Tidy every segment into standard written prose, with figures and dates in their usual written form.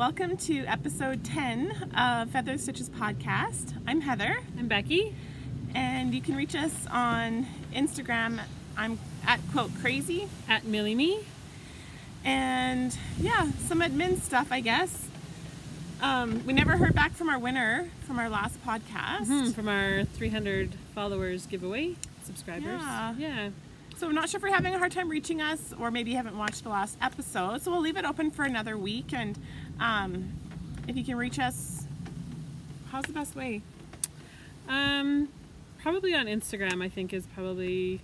Welcome to episode 10 of Feather Stitches podcast. I'm Heather. I'm Becky. And you can reach us on Instagram. I'm at @crazy. At MillyMe. And yeah, some admin stuff, I guess. We never heard back from our winner from our last podcast. From our 300 followers giveaway, subscribers. Yeah. So I'm not sure if you're having a hard time reaching us, or maybe you haven't watched the last episode. So we'll leave it open for another week. And if you can reach us, how's the best way? Probably on Instagram, I think, is probably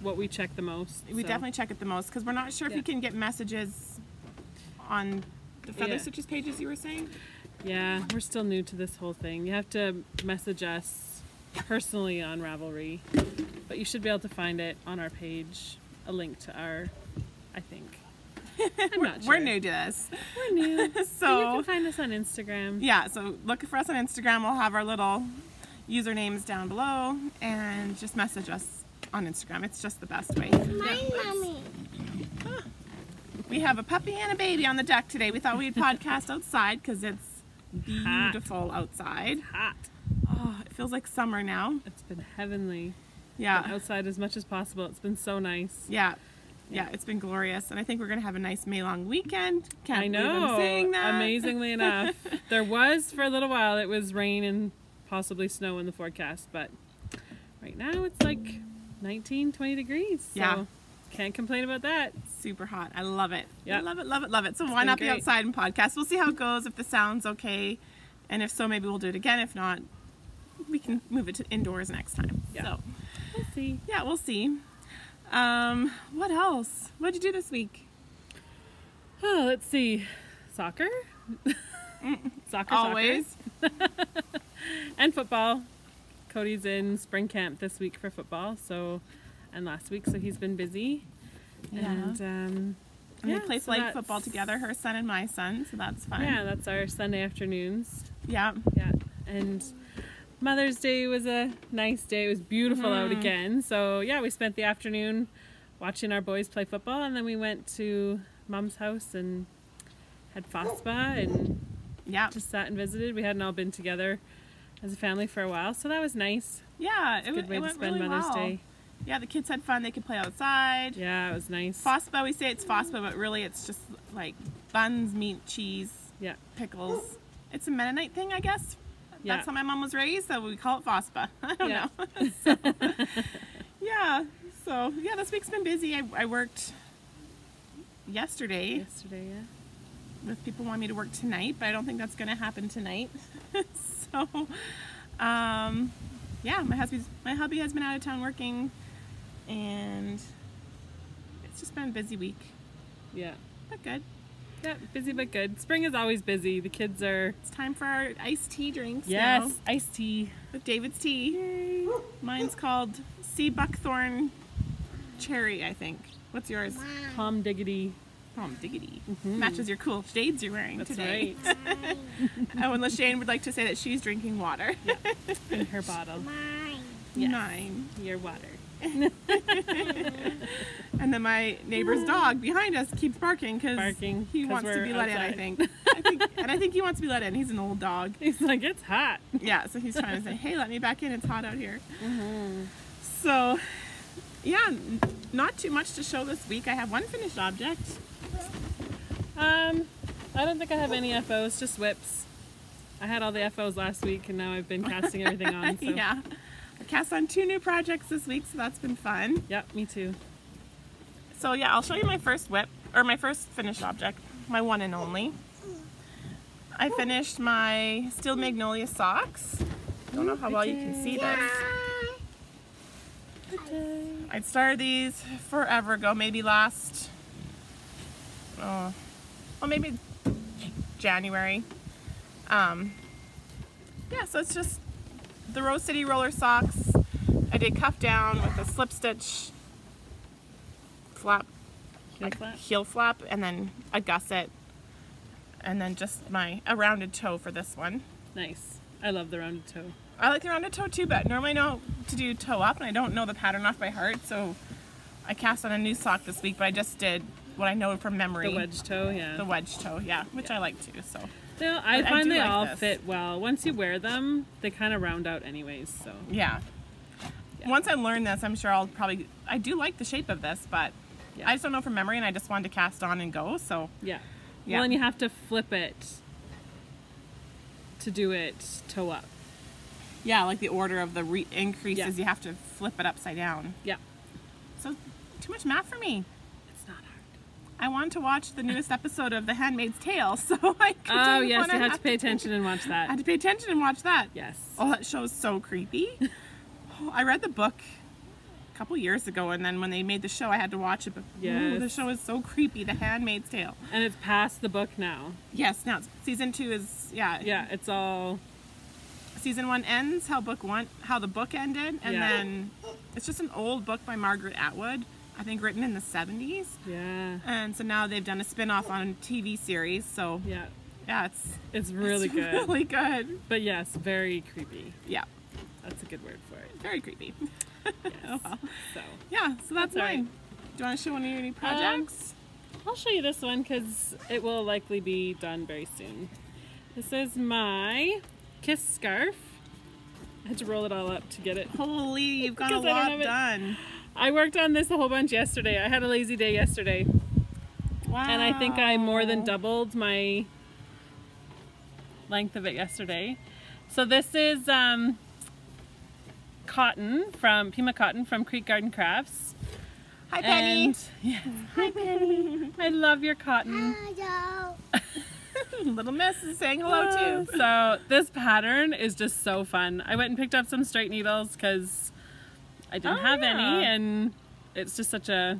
what we check the most. We definitely check it the most because we're not sure if you can get messages on the Feather Stitches pages you were saying. Yeah, we're still new to this whole thing. You have to message us personally on Ravelry, but you should be able to find it on our page, a link to our, I think. I'm not sure. We're new to this. We're new. So you can find us on Instagram. Yeah, so look for us on Instagram. We'll have our little usernames down below and just message us on Instagram. It's just the best way. My mommy. We have a puppy and a baby on the deck today. We thought we'd podcast outside because it's beautiful outside. It's hot. Oh, it feels like summer now. It's been heavenly. Yeah. Been outside as much as possible. It's been so nice. Yeah. Yeah, it's been glorious. And I think we're going to have a nice May long weekend. I know. Believe I'm saying that. Amazingly enough. There was, for a little while, it was rain and possibly snow in the forecast. But right now it's like 19, 20 degrees. So yeah. Can't complain about that. Super hot. I love it. Yeah. I love it, love it, love it. So why not be outside and podcast? We'll see how it goes, if the sound's okay. And if so, maybe we'll do it again. If not, we can move it to indoors next time. Yeah. So we'll see. Yeah, we'll see. What else? What did you do this week? Oh, let's see. Soccer? Soccer. Always. And football. Cody's in spring camp this week for football, and last week, so he's been busy. Yeah. And they play flag football together, her son and my son, so that's fun. Yeah, that's our Sunday afternoons. Yeah. Yeah. And Mother's Day was a nice day. It was beautiful out again. So yeah, we spent the afternoon watching our boys play football, and then we went to Mom's house and had FOSPA and just sat and visited. We hadn't all been together as a family for a while, so that was nice. Yeah, it's a good way to spend really Mother's Day. Yeah, the kids had fun. They could play outside. Yeah, it was nice. FOSPA, we say it's FOSPA, but really it's just like buns, meat, cheese, pickles. It's a Mennonite thing, I guess. Yeah. That's how my mom was raised, so we call it FOSPA. I don't know. So this week's been busy. I worked yesterday. With people wanting me to work tonight, but I don't think that's going to happen tonight. So, my hubby has been out of town working, and it's just been a busy week. Yeah. But good. Yeah, busy but good. Spring is always busy. The kids are... It's time for our iced tea drinks now. Yes, iced tea. With David's tea. Yay. Mine's called Sea Buckthorn Cherry, I think. What's yours? Palm Diggity. Palm Diggity. Matches your cool shades you're wearing today. That's right. Oh, and LaShane would like to say that she's drinking water. Yeah. In her bottle. Mine. Yes. Mine. Your water. And then my neighbor's dog behind us keeps barking because he wants to be let in, I think. I think he wants to be let in. He's an old dog. He's like, it's hot. Yeah, so he's trying to say, hey, let me back in. It's hot out here. So, yeah, not too much to show this week. I have one finished object. I don't think I have any FOs, just whips. I had all the FOs last week, and now I've been casting everything on. So. Yeah. I cast on 2 new projects this week, so that's been fun. Yep, me too. So yeah, I'll show you my first whip, or my first finished object, my one and only. I finished my Steel Magnolia socks. Don't know how well you can see this. I'd started these forever ago, maybe last, maybe January. Yeah, so it's just the Rose City roller socks. I did cuff down with a slip stitch flap, heel flap, and then a gusset, and then just a rounded toe for this one. Nice. I love the rounded toe. I like the rounded toe too, but normally I know to do toe up, and I don't know the pattern off by heart, so I cast on a new sock this week, but I just did what I know from memory. The wedge toe, yeah. The wedge toe, yeah, which I like too. So I find they like all this. fit well. Once you wear them, they kind of round out anyways. So yeah. Once I learn this, I'm sure I'll probably. I do like the shape of this, but I just don't know from memory, and I just wanted to cast on and go. So yeah. Well, and you have to flip it to do it toe up. Yeah, like the order of the increases, Yeah. you have to flip it upside down. Yeah. So too much math for me. It's not hard. I wanted to watch the newest episode of The Handmaid's Tale, so I couldn't. Oh yes, you have to pay attention and watch I that. had to pay attention and watch that. Yes. Oh, that show's so creepy. I read the book a couple years ago, and then when they made the show, I had to watch it. But Yes. the show is so creepy. The Handmaid's Tale. And it's past the book now. Yes, now season 2 is Yeah, it's all. Season 1 ends how the book ended, and Yeah. then it's just an old book by Margaret Atwood, I think written in the 70s. Yeah. And so now they've done a spin-off on a TV series. So Yeah. yeah, It's really good. Really good. But yes, very creepy. Yeah, That's a good word for it. very creepy. Yes. Oh, well. So Yeah, so that's That's all mine. right. Do you want to show one of your new projects? I'll show you this one because it will likely be done very soon. This is my kiss scarf. I had to roll it all up to get it. Holy, you've got a Because I don't lot have it. done. I worked on this a whole bunch yesterday. I had a lazy day yesterday. Wow. And I think I more than doubled my length of it yesterday. So this is cotton from Pima Cotton from Creek Garden Crafts. Hi, Penny. And yes, hi Penny. I love your cotton. Little Miss is saying hello too. So this pattern is just so fun. I went and picked up some straight needles because I didn't have any, and it's just such a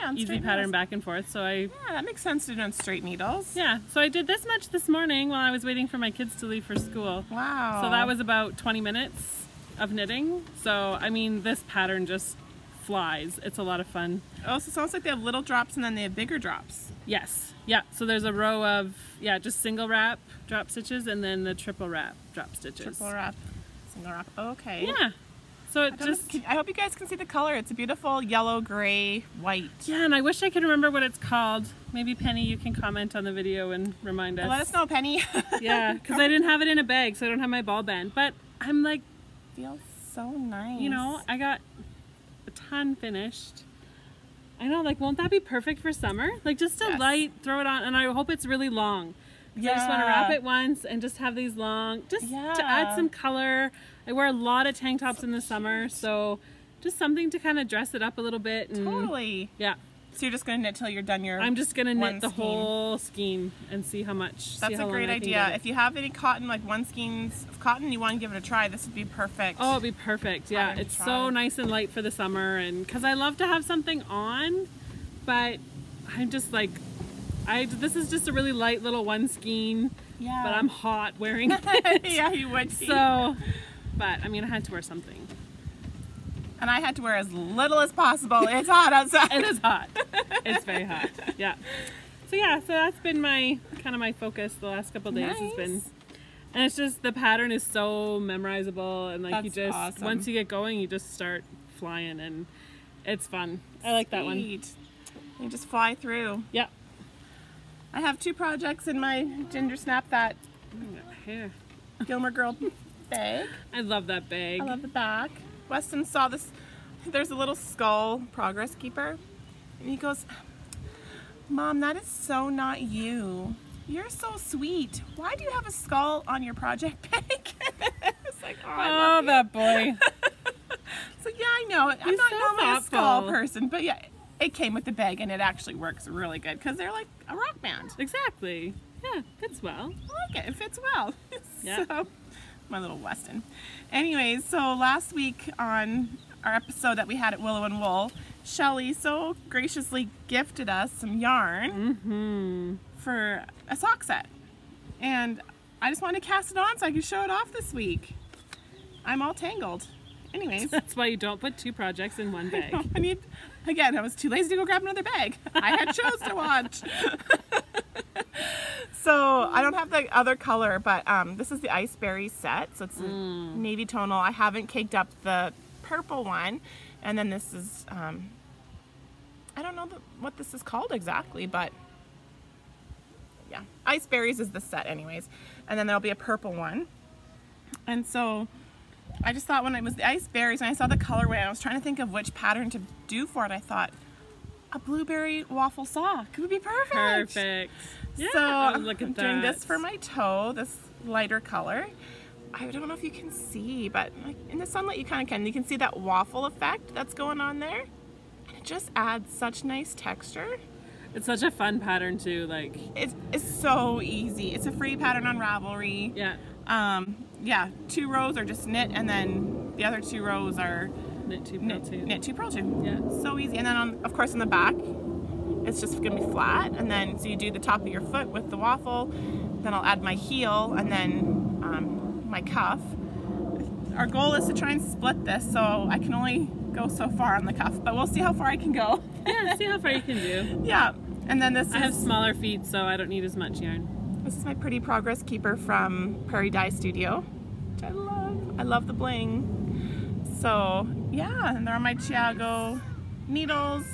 on easy straight pattern needles. back and forth. So Yeah, that makes sense to do on straight needles. so I did this much this morning while I was waiting for my kids to leave for school. Wow. So that was about 20 minutes of knitting. So I mean, this pattern just flies. It's a lot of fun. Oh, so it sounds like they have little drops and then they have bigger drops. Yes. Yeah. So there's a row of just single wrap drop stitches and then the triple wrap drop stitches. Triple wrap, single wrap. Okay. Yeah. So it I don't just know, I hope you guys can see the color. It's a beautiful yellow, gray, white. and I wish I could remember what it's called. Maybe Penny, you can comment on the video and remind us. Let us know, Penny. Yeah, because I didn't have it in a bag, so I don't have my ball band. But I'm like, Feels so nice. you know, I got a ton finished. I know, like, won't that be perfect for summer? Like, just a Yes. light, throw it on, and I hope it's really long. 'Cause I just want to wrap it once and just have these long, just to add some color. I wear a lot of tank tops in the summer, so just something to kind of dress it up a little bit. And, Totally. yeah, So you're just going to knit till you're done your I'm just going to one knit the skein. whole skein and see how much. That's see how a long great I can idea. get it. If you have any cotton, like one skeins of cotton, you want to give it a try, this would be perfect. Oh, it'd be perfect. Yeah, Pattern to it's try. so nice and light for the summer, and because I love to have something on, but I'm just like, this is just a really light little one skein, Yeah. but I'm hot wearing it. Yeah, you would be. So, but I mean, I had to wear something. And I had to wear as little as possible. It's hot outside. It is hot. It's very hot. Yeah. So yeah, so that's been my kind of my focus the last couple of days has been, Nice. and it's just the pattern is so memorizable, and like you That's just awesome. once you get going, you just start flying, and it's fun. I like that one. Sweet. You just fly through. Yeah. I have 2 projects in my Ginger Snap That Here. Gilmore Girl bag. I love that bag. I love the back. Weston saw this. There's a little skull progress keeper. And he goes, Mom, that is so not you. You're so sweet. Why do you have a skull on your project bag? It's like, oh, I Oh, love you. that boy. So yeah, I know. I'm He's not so normally a skull thoughtful. person, but yeah, it came with the bag and it actually works really good because they're like a rock band. Exactly. Yeah, fits well. I like it. It fits well. Yeah. So, my little Weston. Anyways, so last week on our episode that we had at Willow and Wool, Shelly so graciously gifted us some yarn for a sock set. And I just wanted to cast it on so I could show it off this week. I'm all tangled. Anyways. That's why you don't put 2 projects in one bag. I was too lazy to go grab another bag. I had shows to watch. So I don't have the other color, but this is the Ice Berry set. So it's a navy tonal. I haven't caked up the purple one. And then this is I don't know what this is called exactly, but yeah, Ice Berries is the set anyways. And then there'll be a purple one. And so I just thought when it was the Ice Berries, and I saw the colorway, I was trying to think of which pattern to do for it. I thought a blueberry waffle sock would be perfect. Perfect. Yeah, So look at I'm that. doing this for my toe, this lighter color. I don't know if you can see, but like in the sunlight you kind of can. You can see that waffle effect that's going on there. And it just adds such nice texture. It's such a fun pattern too. Like It's so easy. It's a free pattern on Ravelry. yeah, Yeah, 2 rows are just knit, and then the other 2 rows are knit 2 purl 2. knit 2 purl 2. Yeah. So easy. And then of course on the back, it's just gonna be flat. And then so you do the top of your foot with the waffle. Then I'll add my heel, and then my cuff. Our goal is to try and split this, so I can only go so far on the cuff, but we'll see how far I can go. Yeah, see how far you can do. Yeah, and then this I have is smaller feet, so I don't need as much yarn. this is my Pretty Progress Keeper from Prairie Dye Studio, which I love. I love the bling. So yeah, and they're on my Chiago needles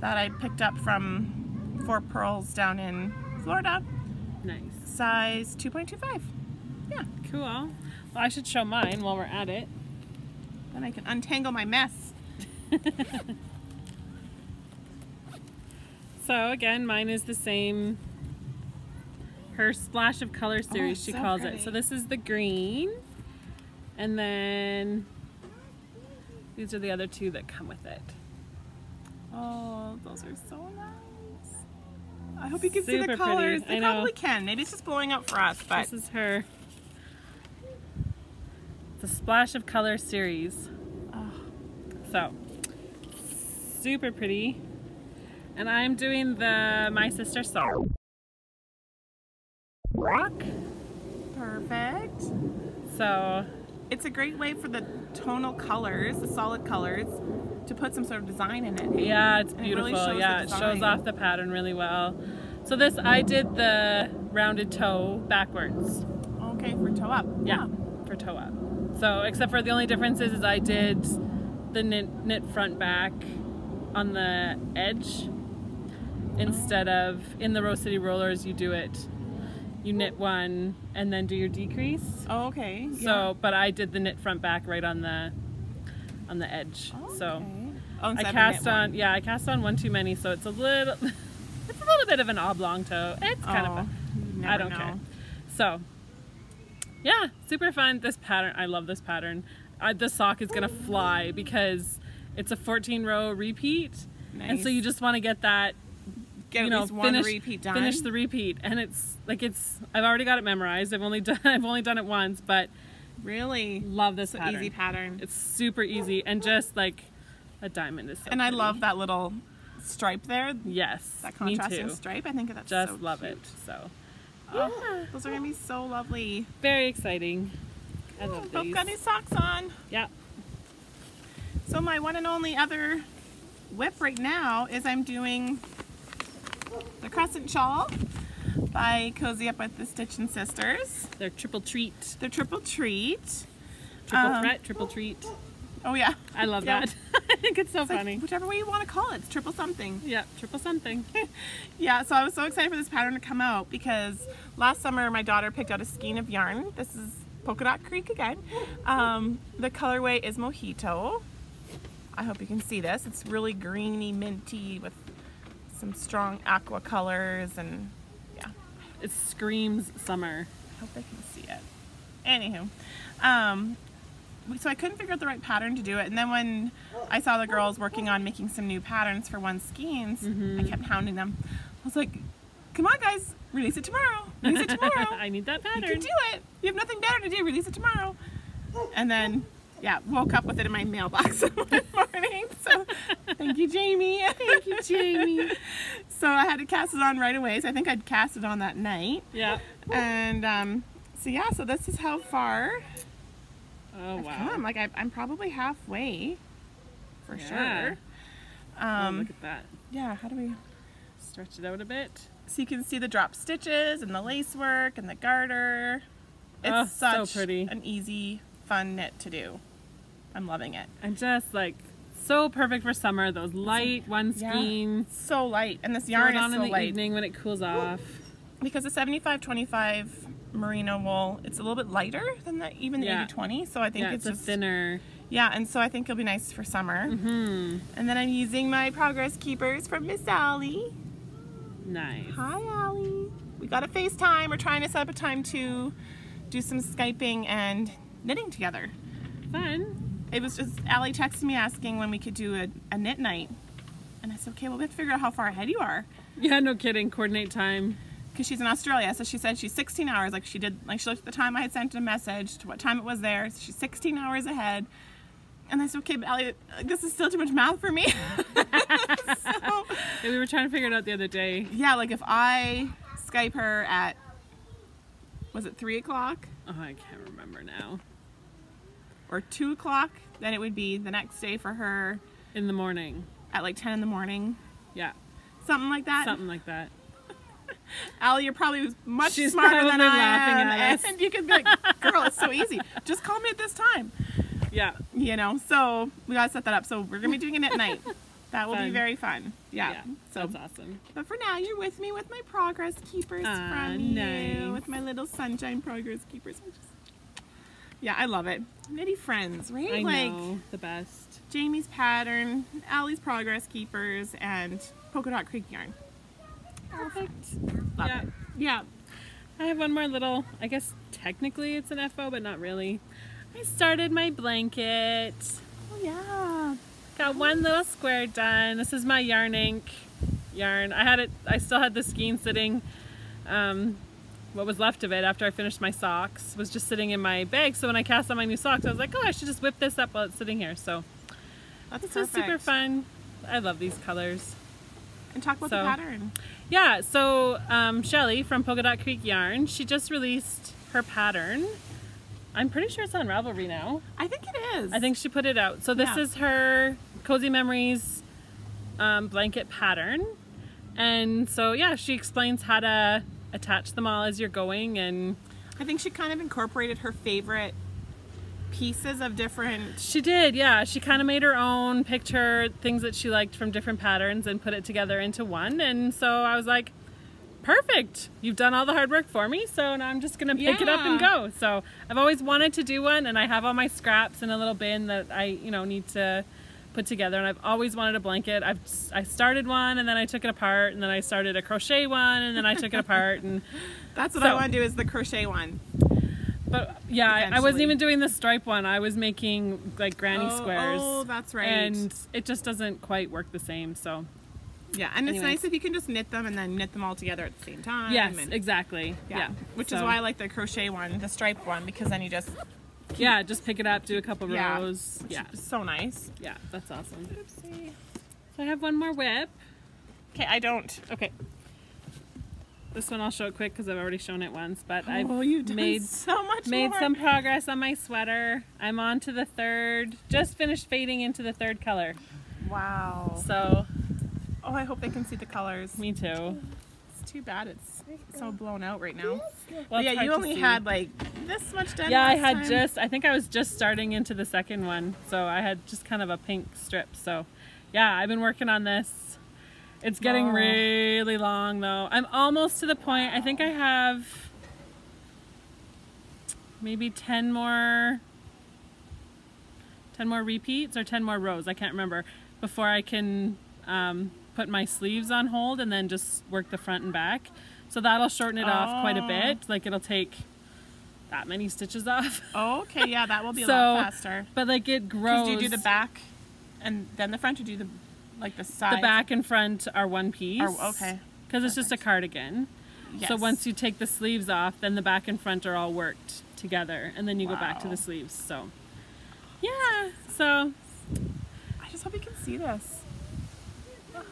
that I picked up from Fort Pearls down in Florida. Nice. Size 2.25. Yeah, Cool. Well, I should show mine while we're at it. then I can untangle my mess. So again, mine is the same. Her Splash of Color series, she so calls pretty. it. So this is the green, and then these are the other 2 that come with it. Oh, those are so nice. I hope you can see Super the pretty. colors. I They know. probably can. Maybe it's just blowing up for us, but This is her. The Splash of Color series. oh, So super pretty. And I'm doing the My Sister Song rock. perfect. So It's a great way for the tonal colors, the solid colors, to put some sort of design in it. yeah, it's And it beautiful. really shows the Yeah, it shows design. off the pattern really well. So this, I did the rounded toe backwards. Okay, for toe up. Yeah, for toe up. So except for the only difference is I did the knit front back on the edge instead of in the Rose City Rollers you do it. You knit one and then do your decrease. Oh, okay. So, but I did the knit front back right on the edge. yeah. So Okay. Oh, I instead of cast knit one. on, yeah, I cast on one too many, so it's a little, it's a little bit of an oblong toe. It's kind of Oh, fun. you I never don't know. care. So, yeah, super fun. This pattern, I love this pattern. The sock is gonna fly because it's a 14-row repeat, and so Nice. you just want to get that, Get you at know, least one repeat done. finish the repeat, and it's like I've already got it memorized. I've only done it once, but Really love this so pattern. easy pattern. It's super easy and just like a diamond is so And I pretty. love that little stripe there. Yes, That me contrasting too. stripe. I think that's Just so love cute. it. So Oh, those are gonna be so lovely. very exciting. I love Both these. got new socks on. Yeah. So my one and only other whip right now is I'm doing the Crescent Shawl by Cozy Up with the Stitchin' Sisters. They're triple treat. The triple treat. Triple threat, triple treat. Oh yeah. I love Yeah. that. I think it's so It's like funny. whichever way you want to call it. It's triple something. Yeah, triple something. Yeah, so I was so excited for this pattern to come out because last summer my daughter picked out a skein of yarn. This is Polka Dot Creek again. The colorway is Mojito. I hope you can see this. It's really greeny, minty with some strong aqua colors, and yeah, It screams summer. I hope they can see it. Anywho, so I couldn't figure out the right pattern to do it, and then when I saw the girls working on making some new patterns for one skeins, I kept hounding them. I was like, come on guys, release it tomorrow. Release it tomorrow. I need that You pattern. can do it. You have nothing better to do. Release it tomorrow. And then, yeah, woke up with it in my mailbox one morning. So, thank you, Jamie. Thank you, Jamie. So I had to cast it on right away. So I think I'd cast it on that night. Yeah. And so yeah, so this is how far Oh I've wow. come. Like I'm probably halfway, for Yeah. sure. Oh, look at that. Yeah. How do we? Stretch it out a bit. So you can see the drop stitches and the lace work and the garter. It's Oh, so such pretty. an easy, fun knit to do. I'm loving it. And just like So perfect for summer. Those light one skein. So light. And this Throw yarn it is on so in the light. evening when it cools off. Because the 75-25 merino wool, it's a little bit lighter than even the 80-20. So I think it's just thinner. Yeah, and so I think it'll be nice for summer. And then I'm using my Progress Keepers from Miss Allie. Nice. Hi, Allie. We got a FaceTime. We're trying to set up a time to do some Skyping and knitting together. Fun. It was just, Allie texted me asking when we could do a knit night. And I said, okay, well, we have to figure out how far ahead you are. Yeah, no kidding. Coordinate time. Because she's in Australia, so she said she's 16 hours. She looked at the time I had sent a message to what time it was there. So she's 16 hours ahead. And I said, okay, but Allie, this is still too much math for me. So, yeah, we were trying to figure it out the other day. Yeah, like if I Skype her at, was it 3 o'clock? Oh, I can't remember now. Or 2 o'clock, then it would be the next day for her. In the morning. At like 10 in the morning. Yeah. Something like that. Something like that. Allie, you're probably much She's smarter probably than I laughing am. at us. And you could be like, girl, it's so easy. Just call me at this time. Yeah. You know, so we gotta set that up. So we're gonna be doing a knit night. That will be very fun. Yeah. So that's awesome. But for now, you're with me with my Progress Keepers from you. With my little Sunshine Progress Keepers. Yeah, I love it. Knitty friends, right? I like know, the best. Jamie's pattern, Allie's Progress Keepers, and Polka Dot Creek yarn. Perfect. Love it. Yeah. I have one more little, I guess technically it's an FO, but not really. I started my blanket. Oh yeah. Got one little square done. This is my Yarn Ink yarn. I still had the skein sitting, what was left of it after I finished my socks was just sitting in my bag. So when I cast on my new socks, I was like, oh, I should just whip this up while it's sitting here. So this is super fun. I love these colors. And talk about the pattern. Yeah, so Shelly from Polka Dot Creek Yarn, she just released her pattern. I'm pretty sure it's on Ravelry now. I think it is. I think she put it out. So this is her Cozy Memories blanket pattern. And so yeah, she explains how to attach them all as you're going, and I think she kind of incorporated her favorite pieces of different... She did, yeah. She kind of made her own picture, things that she liked from different patterns and put it together into one. And so I was like, perfect. You've done all the hard work for me, so now I'm just going to pick it up and go. So I've always wanted to do one, and I have all my scraps in a little bin that I, need to put together, and I've always wanted a blanket. I started one, and then I took it apart, and then I started a crochet one, and then I took it apart, and that's what I want to do, is the crochet one. But yeah, I wasn't even doing the stripe one. I was making like granny squares. Oh, that's right. And it just doesn't quite work the same. So yeah, and it's nice if you can just knit them and then knit them all together at the same time. Yes, exactly. Yeah. Which is why I like the crochet one, the striped one, because then you just just pick it up, do a couple rows. Yeah, so nice. Yeah, that's awesome. Oopsie. So I have one more whip. Okay, I don't. Okay. This one I'll show it quick because I've already shown it once, but I've made so much more. Some progress on my sweater. I'm on to the third. Just finished fading into the third color. Wow. So. Oh, I hope they can see the colors. Me too. It's too bad it's so blown out right now. Well, yeah, you only had like this much done. Yeah, I think I was just starting into the second one, so I had just kind of a pink strip. So yeah, I've been working on this. It's getting really long though. I'm almost to the point. I think I have maybe 10 more repeats or 10 more rows. I can't remember, before I can put my sleeves on hold and then just work the front and back. So that'll shorten it off quite a bit. Like it'll take that many stitches off. Oh, okay, yeah, that will be a lot faster. But like it grows. Do you do the back and then the front, or do you do the side? The back and front are one piece. Oh, okay. Because it's just a cardigan. Yes. So once you take the sleeves off, then the back and front are all worked together, and then you go back to the sleeves. So yeah, so I just hope you can see this.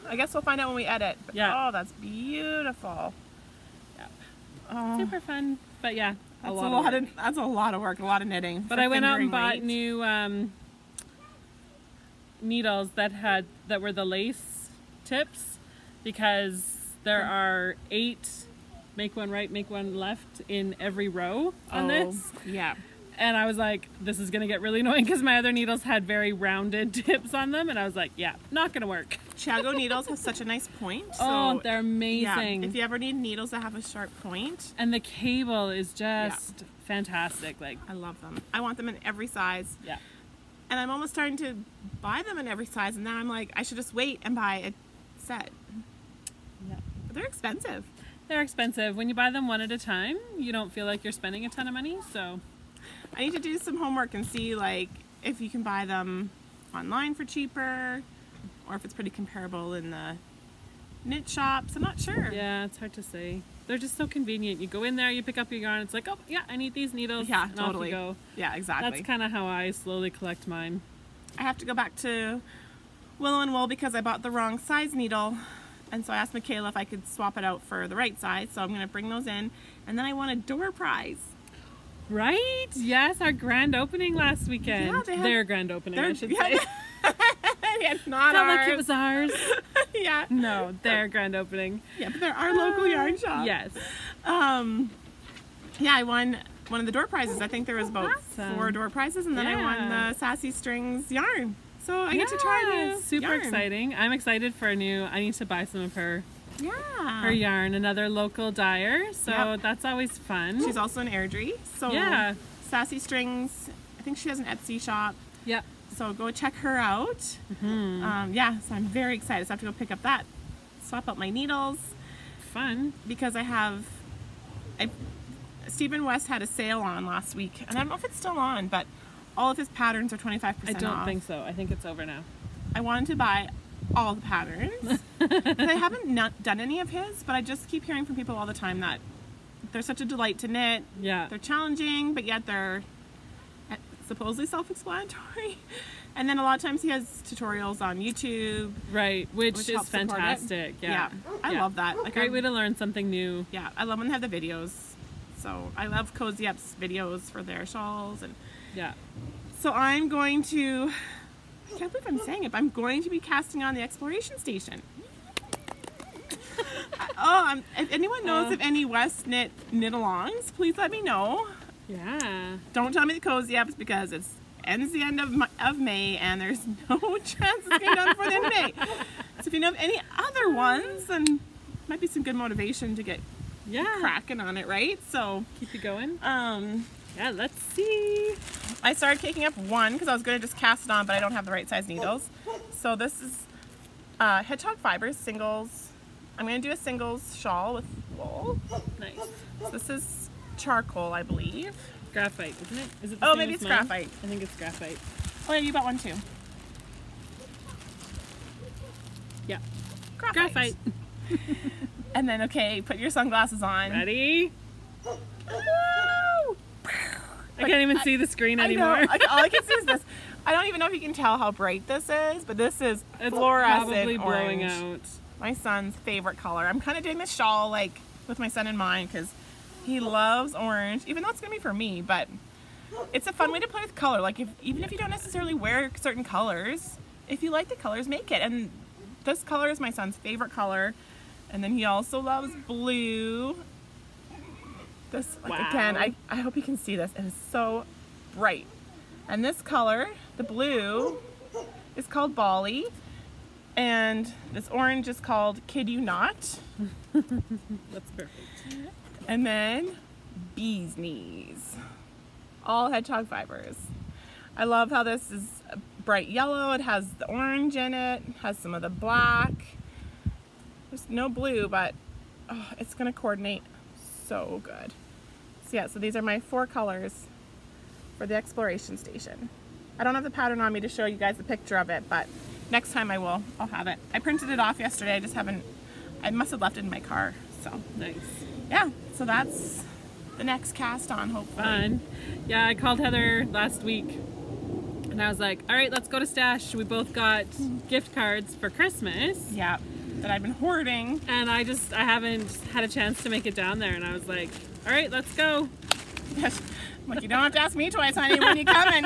I guess we'll find out when we edit. But, oh, that's beautiful. Yeah. Oh. Super fun. But yeah, that's a lot of work, a lot of knitting. But I went out and bought new needles that were the lace tips, because there are 8 make one right, make one left in every row on this. Yeah. And I was like, this is going to get really annoying because my other needles had very rounded tips on them. And I was like, yeah, not going to work. Chiago needles have such a nice point. Oh, So, they're amazing. yeah, if you ever need needles that have a sharp point, And the cable is just fantastic. Like, I love them. I want them in every size. yeah. And I'm almost starting to buy them in every size. And now I'm like, I should just wait and buy a set. Yeah. But they're expensive. They're expensive. When you buy them one at a time, you don't feel like you're spending a ton of money. So, I need to do some homework and see like if you can buy them online for cheaper or if it's pretty comparable in the knit shops. I'm not sure. yeah, it's hard to say. They're just so convenient. You go in there, you pick up your yarn. It's like, oh, yeah, I need these needles. Yeah, and totally. Off you go. Yeah, exactly. That's kind of how I slowly collect mine. I have to go back to Willow and Wool because I bought the wrong size needle. And so I asked Michaela if I could swap it out for the right size. So I'm going to bring those in. And then I want a door prize. Right? Yes, our grand opening last weekend. Yeah, they had- their grand opening, I should say. Yeah, not Not ours. like it was ours. Yeah. No, their grand opening. Yeah, but they're our local yarn shop. Yes. Yeah, I won one of the door prizes. I think there was about Awesome. 4 door prizes, and then I won Yeah. the Sassy Strings yarn. So I get to try this. Super yarn. exciting. I'm excited for a new. I need to buy some of her Yeah. yarn. Another local dyer, so Yep. that's always fun. She's also an Airdrie. So Yeah. Sassy Strings. I think she has an Etsy shop. Yeah. So go check her out. Yeah, so I'm very excited. So I have to go pick up that, swap out my needles Fun. because Stephen West had a sale on last week, and I don't know if it's still on, but all of his patterns are 25% I don't off. think so. I think it's over now. I wanted to buy all the patterns. I haven't done any of his, but I just keep hearing from people all the time that they're such a delight to knit. Yeah. They're challenging, but yet they're supposedly self-explanatory. And then a lot of times he has tutorials on YouTube. Right, which is helps support it. fantastic. Yeah. I love that. Like, Great way to learn something new. Yeah, I love when they have the videos. So I love Cozy Up's videos for their shawls. And Yeah. so I'm going to, I can't believe I'm saying it, but I'm going to be casting on the Exploration Station. If anyone knows of any West knit-alongs, please let me know. Yeah. Don't tell me the Cozy Ups because it ends the end of May and there's no chance it's going to be done before the end of May. So if you know of any other ones, then might be some good motivation to get cracking on it, right? So Keep it going. yeah, Let's see. I started caking up one because I was going to just cast it on, but I don't have the right size needles. So this is Hedgehog Fibers singles. I'm going to do a singles shawl with wool. Nice. So this is charcoal, I believe. Graphite, isn't it? Is it the Oh, same maybe as it's mine? graphite. I think it's graphite. Oh yeah, you bought one too. Yeah. Graphite. And then, okay, put your sunglasses on. Ready? Woo! I can't even see the screen I know. anymore. All I can see is this. I don't even know if you can tell how bright this is, but this is It's fluorescent probably orange. blowing out. My son's favorite color. I'm kind of doing this shawl like with my son in mind because he loves orange, even though it's gonna be for me. But it's a fun way to play with color. Like even if you don't necessarily wear certain colors, if you like the colors, make it. And this color is my son's favorite color. And then he also loves blue. This, like, Wow. again, I hope you can see this. It is so bright. And this color, the blue, is called Bali. And this orange is called Kid You Not. That's perfect. And then Bee's Knees. All hedgehog fibers. I love how this is a bright yellow. It has the orange in it. Has some of the black. There's no blue, but it's going to coordinate so good. So yeah, so these are my 4 colors for the Exploration Station. I don't have the pattern on me to show you guys a picture of it, but next time I will. I'll have it. I printed it off yesterday. I just haven't, I must have left it in my car. So Nice. yeah, so that's the next cast on, hopefully. Fun. Yeah, I called Heather last week and I was like, all right, let's go to Stash. We both got gift cards for Christmas. Yeah, that I've been hoarding. And I haven't had a chance to make it down there. And I was like, all right, let's go. Like, you don't have to ask me twice, honey, when you coming.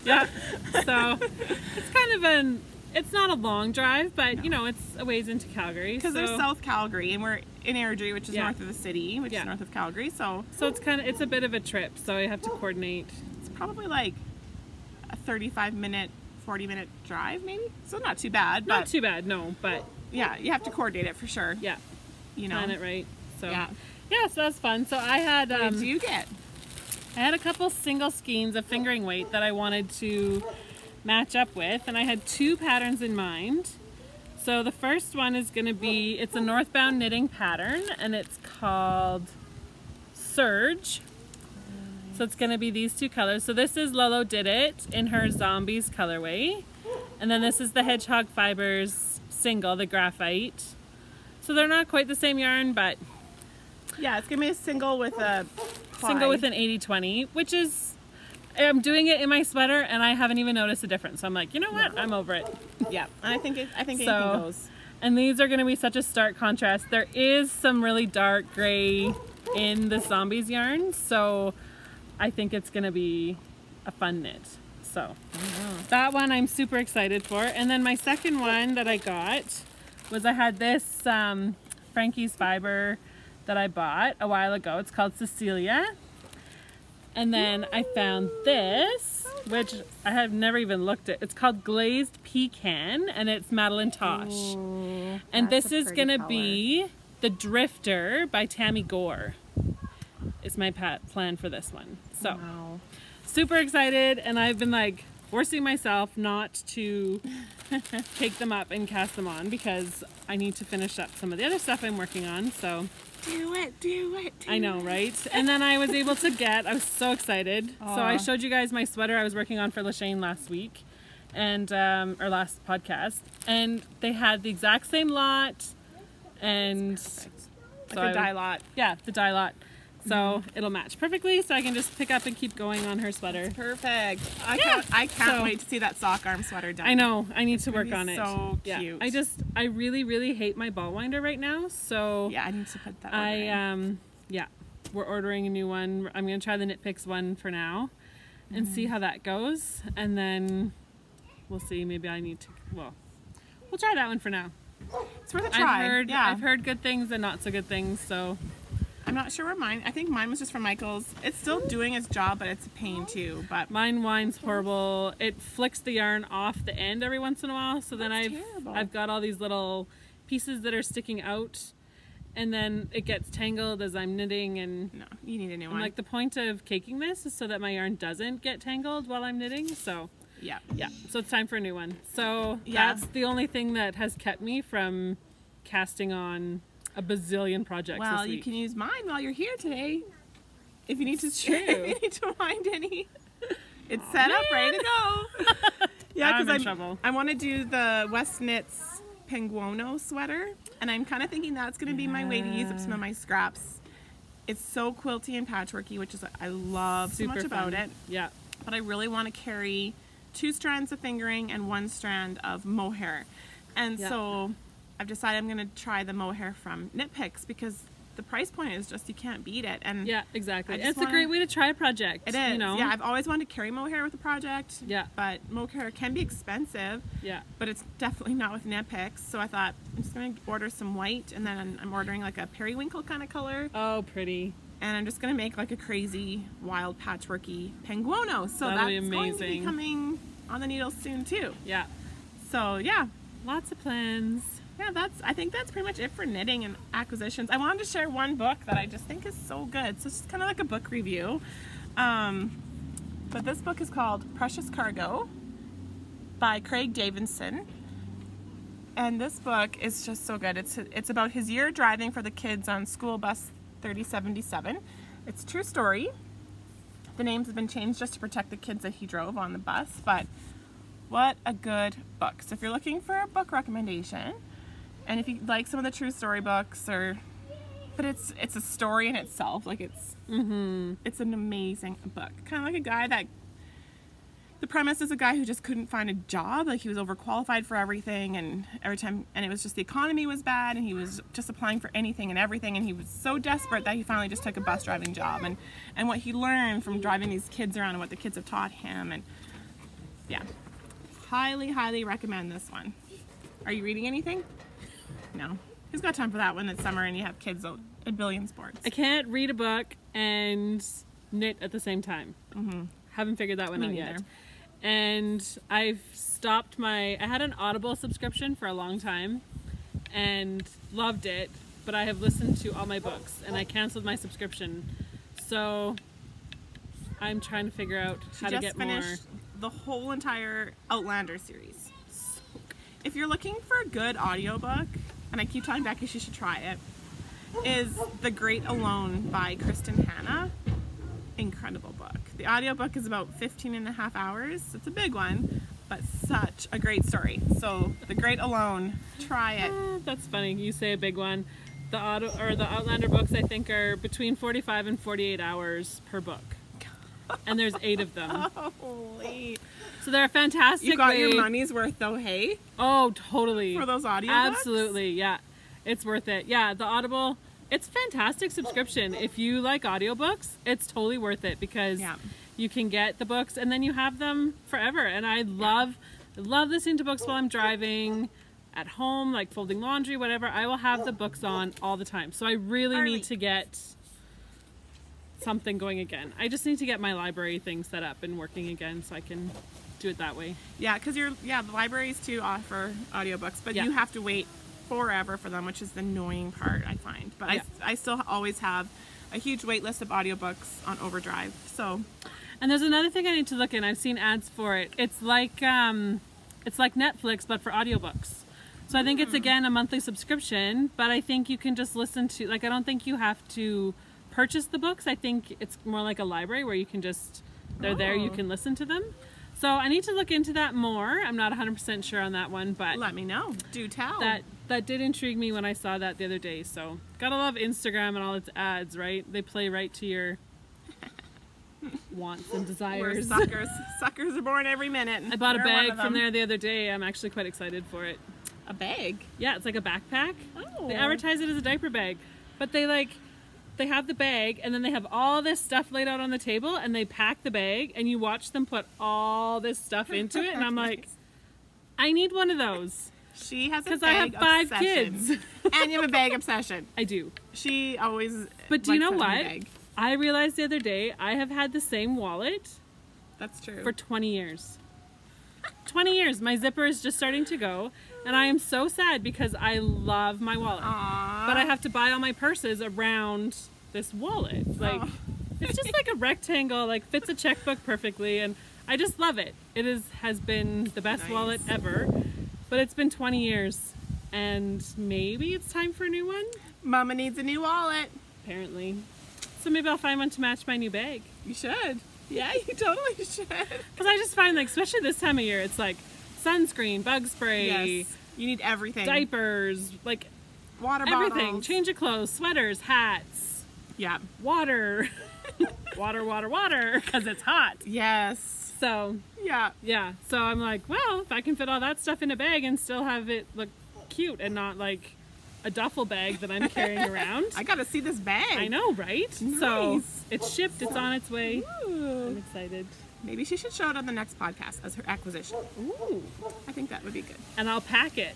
Yeah. So it's kind of it's not a long drive, but you know, it's a ways into Calgary. Because so. they're South Calgary, and in Airdrie, which is north of the city, which is north of Calgary. So it's a bit of a trip. So I have to coordinate. It's probably like a 35-minute, 40-minute drive, maybe. So not too bad. Not too bad, no. But yeah, you have to coordinate it for sure. Yeah, you know, plan it right. So yeah, so that was fun. So I had. What did you get? I had a couple single skeins of fingering weight that I wanted to match up with, and I had 2 patterns in mind. So the first one is going to be, it's a northbound knitting pattern, and it's called Surge. So it's going to be these 2 colors. So this is Lolo Did It in her Zombies colorway, and then this is the Hedgehog Fibers single, the graphite. So they're not quite the same yarn, but yeah, it's going to be a single with a single with an 80-20, which is, I'm doing it in my sweater and I haven't even noticed a difference. So I'm like, you know what? I'm over it. Yeah, and I think anything goes. And these are going to be such a stark contrast. There is some really dark gray in the Zombies yarn, so I think it's going to be a fun knit. So that one I'm super excited for. And then my second one that I got was, I had this Frankie's fiber that I bought a while ago. It's called Cecilia. And then I found this, which I have never even looked at. It's called Glazed Pecan, and it's Madeline Tosh. Ooh, and this is going to be the Drifter by Tammy Gore. Is my plan for this one. So super excited, and I've been like forcing myself not to take them up and cast them on because I need to finish up some of the other stuff I'm working on. So do it. I know, right? And then I was able to I was so excited. Aww. So I showed you guys my sweater I was working on for Lashane last week, and or last podcast, and they had the exact same lot, and like a dye lot. Yeah, the dye lot. So it'll match perfectly, so I can just pick up and keep going on her sweater. That's perfect. I can't wait to see that sock arm sweater done. I know. I need to work on it. So cute. I really, really hate my ball winder right now. So yeah, I need to put that in. Yeah, we're ordering a new one. I'm gonna try the Knit Picks one for now, and see how that goes, and then we'll see. Maybe I need to. Well, we'll try that one for now. It's worth a try. I've heard good things and not so good things. So. I'm not sure where I think mine was just from Michael's. It's still doing its job, but it's a pain too. But mine winds horrible. It flicks the yarn off the end every once in a while. So then I've got all these little pieces that are sticking out, and then it gets tangled as I'm knitting. And no, you need a new one. Like, the point of caking this is so that my yarn doesn't get tangled while I'm knitting. So yeah. So it's time for a new one. So that's the only thing that has kept me from casting on a bazillion projects this week. You can use mine while you're here today. If you need to, if you need to wind any. It's set up, ready to go. Yeah, because I want to do the West Knits Penguono sweater, and I'm kind of thinking that's going to be my way to use up some of my scraps. It's so quilty and patchworky, which is I love so much about it. Yeah. But I really want to carry 2 strands of fingering and 1 strand of mohair, and so I've decided I'm going to try the mohair from Knit Picks because the price point is just, you can't beat it. And yeah, exactly. It's a great way to try a project. It is. You know? Yeah, I've always wanted to carry mohair with a project. Yeah. But mohair can be expensive. Yeah. But it's definitely not with Knit Picks. So I thought I'm just going to order some white, and then I'm ordering like a periwinkle kind of color. Oh, pretty. And I'm just going to make like a crazy, wild, patchworky penguono. So that'll be that's going to be coming on the needles soon too. Yeah. So yeah. Lots of plans. Yeah, I think that's pretty much it for knitting and acquisitions. I wanted to share one book that I just think is so good. So it's just kind of like a book review. But this book is called Precious Cargo by Craig Davidson. And this book is just so good. It's about his year driving for the kids on school bus 3077. It's a true story. The names have been changed just to protect the kids that he drove on the bus, but what a good book. So if you're looking for a book recommendation, and if you like some of the true story books, but it's a story in itself, like it's an amazing book. Kind of like a guy that, the premise is a guy who just couldn't find a job, like he was overqualified for everything, and it was just the economy was bad, and he was just applying for anything and everything, and he was so desperate that he finally just took a bus driving job, and what he learned from driving these kids around and what the kids have taught him, and yeah, highly recommend this one. Are you reading anything? No. Who's got time for that when it's summer and you have kids out a billion sports? I can't read a book and knit at the same time. Haven't figured that one Me out neither. yet. And I've stopped I had an Audible subscription for a long time and loved it, but I have listened to all my books and I canceled my subscription. So I'm trying to figure out how to get more. She just finished the whole entire Outlander series. If you're looking for a good audiobook, and I keep telling Becky she should try it, is The Great Alone by Kristen Hanna. Incredible book. The audiobook is about 15 and a half hours. It's a big one, but such a great story. So The Great Alone, try it. That's funny. You say a big one. The Outlander books, I think, are between 45 and 48 hours per book. And there's 8 of them. Holy. So they're a fantastic You got way. your money's worth though, hey? Oh, totally. For those audiobooks? Absolutely, yeah. It's worth it. Yeah, the Audible, it's a fantastic subscription. If you like audiobooks, it's totally worth it because you can get the books and then you have them forever. And I love listening to books while I'm driving, at home, like folding laundry, whatever. I will have the books on all the time. So I really need to get something going again. I just need to get my library thing set up and working again so I can do it that way. Yeah, because the libraries too offer audiobooks, but you have to wait forever for them, which is the annoying part, I find. But I still always have a huge wait list of audiobooks on Overdrive. So, and there's another thing I need to look in. I've seen ads for it. It's like Netflix but for audiobooks. So I think it's again a monthly subscription, but I think you can just listen to, like, I don't think you have to purchase the books. I think it's more like a library where you can just, they're there, you can listen to them. So I need to look into that more. I'm not 100% sure on that one, but let me know. Do tell. That did intrigue me when I saw that the other day. So gotta love Instagram and all its ads, right? They play right to your wants and desires. We're suckers. Suckers are born every minute. I bought a bag from there the other day. I'm actually quite excited for it. A bag? Yeah, it's like a backpack. Oh. They advertise it as a diaper bag, but they have the bag and then they have all this stuff laid out on the table and they pack the bag and you watch them put all this stuff into it and I'm like, I need one of those. She has a bag because I have 5 kids. And you have a bag obsession. I do. She always. But do you know likes what? having a bag. I realized the other day I have had the same wallet. That's true. For 20 years. 20 years. My zipper is just starting to go. And I am so sad because I love my wallet. Aww. But I have to buy all my purses around this wallet. Like, it's just like a rectangle, like fits a checkbook perfectly. And I just love it. It has been the best wallet ever. But it's been 20 years. And maybe it's time for a new one? Mama needs a new wallet. Apparently. So maybe I'll find one to match my new bag. You should. Yeah, you totally should. Because I just find, like, especially this time of year, it's like sunscreen, bug spray. Yes. You need everything. Diapers, like water everything. bottles. Change of clothes, sweaters, hats. Yeah. Water. Water, because it's hot. Yes. So, yeah. So I'm like, well, if I can fit all that stuff in a bag and still have it look cute and not like a duffel bag that I'm carrying around. I gotta see this bag. I know, right? Nice. So it's shipped, it's on its way. Ooh. I'm excited. Maybe she should show it on the next podcast as her acquisition. Ooh. I think that would be good. And I'll pack it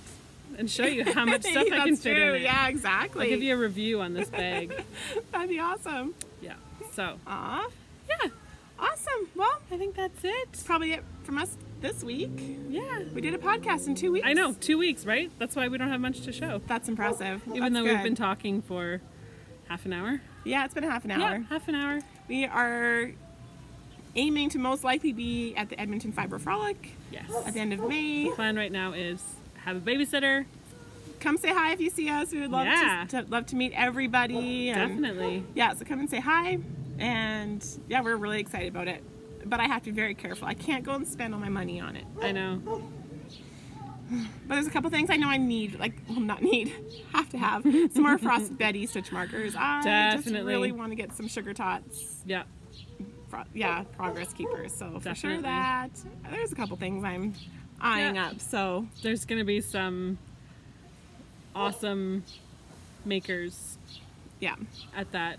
and show you how much stuff I can fit in it. Yeah, exactly. I'll give you a review on this bag. That'd be awesome. Yeah. So. Aw. Yeah. Awesome. Well, I think that's it. that's probably it from us this week. Yeah. We did a podcast in 2 weeks. I know, 2 weeks, right? That's why we don't have much to show. That's impressive. Even though we've been talking for half an hour. Yeah, it's been a half an hour. Yeah, half an hour. We are aiming to most likely be at the Edmonton Fiber Frolic. Yes. At the end of May. Plan right now is have a babysitter. Come say hi if you see us. We would love love to meet everybody. Definitely. Yeah, so come and say hi. And yeah, we're really excited about it. But I have to be very careful. I can't go and spend all my money on it. I know. But there's a couple things I know I need, have to have. Some more Frost Betty stitch markers. I just really want to get some Sugar Tots. Yeah. Progress keepers. So for sure Definitely. that. There's a couple things I'm eyeing up. So there's going to be some awesome makers at that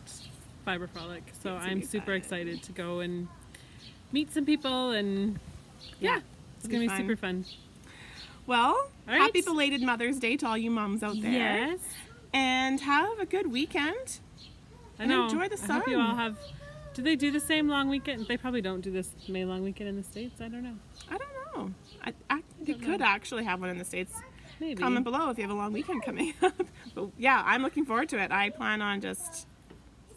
Fiber Frolic. So I'm super excited to go and meet some people and it's going to be super fun. Well, right. Happy belated Mother's Day to all you moms out there. Yes. And have a good weekend. I know. Enjoy the sun. I hope you all have. Do they do the same long weekend? They probably don't do this May long weekend in the States. I don't know. I don't know. They could actually have one in the States. Maybe. Comment below if you have a long weekend coming up. But yeah, I'm looking forward to it. I plan on just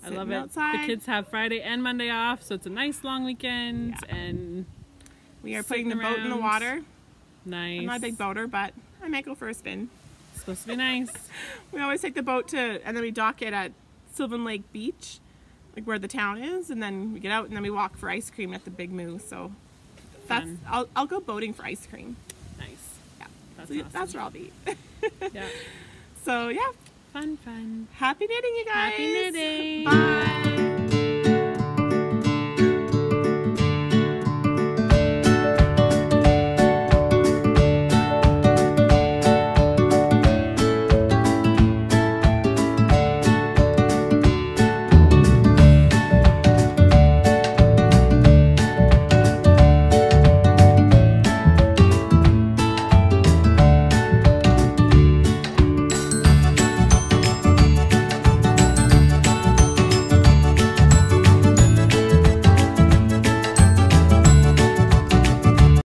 sitting I love it. outside. The kids have Friday and Monday off, so it's a nice long weekend. Yeah. And we are putting the boat in the water. Nice. I'm not a big boater, but I might go for a spin. It's supposed to be nice. We always take the boat and then we dock it at Sylvan Lake Beach, like where the town is, and then we get out and then we walk for ice cream at the Big Moo. So I'll go boating for ice cream. Nice. Yeah, That's so awesome. that's where I'll be. Yeah. So yeah, Fun. happy knitting, you guys. Happy knitting. Bye.